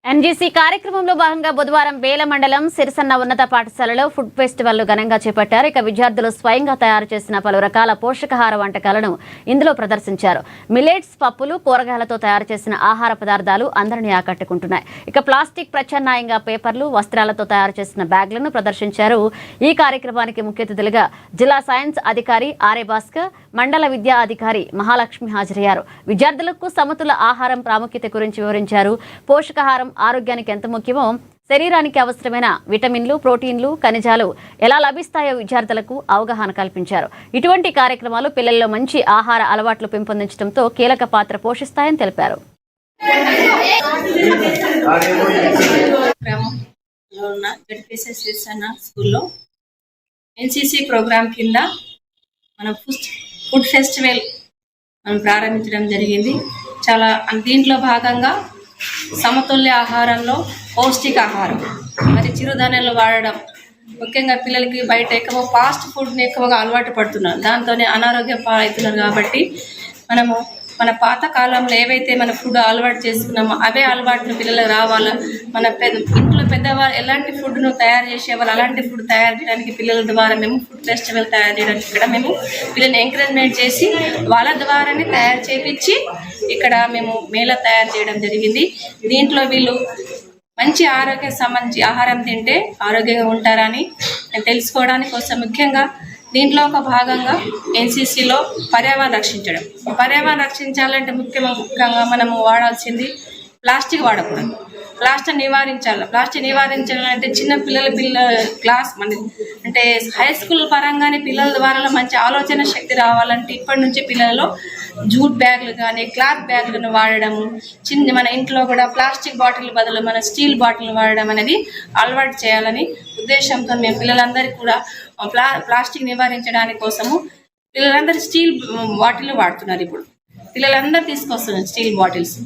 NGC కార్యక్రమంలో భాగంగా బుధవారం బేల మండలం సిరిసన్న ఉన్నత పాఠశాలలో ఫుడ్ ఫెస్టివల్ ఘనంగా చేపట్టారు. ఇక విద్యార్థులు స్వయంగా తయారు చేసిన పలు రకాల పోషకాహార వంటకాలను ఇందులో ప్రదర్శించారు. మిల్లెట్స్, పప్పులు, కూరగాయలతో తయారు చేసిన ఆహార పదార్థాలు అందరినీ ఆకట్టుకుంటున్నాయి. ఇక ప్లాస్టిక్ ప్రత్యామ్నాయంగా పేపర్లు, వస్త్రాలతో తయారు చేసిన బ్యాగ్లను ప్రదర్శించారు. ఈ కార్యక్రమానికి ముఖ్య అతిథులుగా జిల్లా సైన్స్ అధికారి ఆర్ఏ భాస్కర్, మండల విద్యా అధికారి మహాలక్ష్మి హాజరయ్యారు. విద్యార్థులకు సమతుల ఆహారం ప్రాముఖ్యత గురించి వివరించారు. పోషకాహారం ఆరోగ్యానికి ఎంత ముఖ్యమో, శరీరానికి అవసరమైన విటమిన్లు, ప్రోటీన్లు, ఖనిజాలు ఎలా లభిస్తాయో విద్యార్థులకు అవగాహన కల్పించారు. ఇటువంటి కార్యక్రమాలు పిల్లల్లో మంచి ఆహార అలవాట్లు పెంపొందించడంతో కీలక పాత్ర పోషిస్తాయని తెలిపారు. స్కూల్లో ఎన్సీసీ ప్రోగ్రామ్ కింద మనం ఫుడ్ ఫెస్టివల్ మనం ప్రారంభించడం జరిగింది. దీంట్లో భాగంగా సమతుల్య ఆహారంలో పౌష్టికాహారం, మరి చిరుధాన్యాలు వాడడం, ముఖ్యంగా పిల్లలకి బయట ఎక్కువ ఫాస్ట్ ఫుడ్ని ఎక్కువగా అలవాటు పడుతున్నారు. దాంతోనే అనారోగ్య పాలవుతున్నారు. కాబట్టి మనము మన పాత కాలంలో ఏవైతే మన ఫుడ్ అలవాటు చేసుకున్నామో అవే అలవాటును పిల్లలకు రావాలా. మన ఇంట్లో పెద్దవాళ్ళు ఎలాంటి ఫుడ్ను తయారు చేసేవాళ్ళు అలాంటి ఫుడ్ తయారు చేయడానికి పిల్లల ద్వారా మేము ఫుడ్ ఫెస్టివల్ తయారు చేయడానికి ఇక్కడ మేము పిల్లల్ని ఎంకరేజ్మెంట్ చేసి వాళ్ళ ద్వారానే తయారు చేయించి ఇక్కడ మేము మేళ తయారు చేయడం జరిగింది. దీంట్లో వీళ్ళు మంచి ఆరోగ్య సంబంధించి ఆహారం తింటే ఆరోగ్యంగా ఉంటారని తెలుసుకోవడానికి కోసం ముఖ్యంగా దీంట్లో ఒక భాగంగా ఎన్సీసీలో పర్యావరణం రక్షించడం. పర్యావరణం రక్షించాలంటే ముఖ్యంగా మనము వాడాల్సింది ప్లాస్టిక్ వాడకూడదు. ప్లాస్టిక్ నివారించాలంటే చిన్న క్లాస్ అంటే హై స్కూల్ పరంగానే పిల్లల ద్వారా మంచి ఆలోచన శక్తి రావాలంటే ఇప్పటి నుంచి పిల్లలలో జూట్ బ్యాగులు కానీ క్లాత్ బ్యాగులను వాడడము, మన ఇంట్లో కూడా ప్లాస్టిక్ బాటిల్ బదులు మన స్టీల్ బాటిల్ వాడడం అనేది అలవాటు చేయాలని ఉద్దేశంతో మేము పిల్లలందరికీ కూడా ప్లాస్టిక్ నివారించడానికి కోసము పిల్లలందరూ స్టీల్ బాటిల్ వాడుతున్నారు. ఇప్పుడు పిల్లలందరూ తీసుకొస్తున్నారు స్టీల్ బాటిల్స్.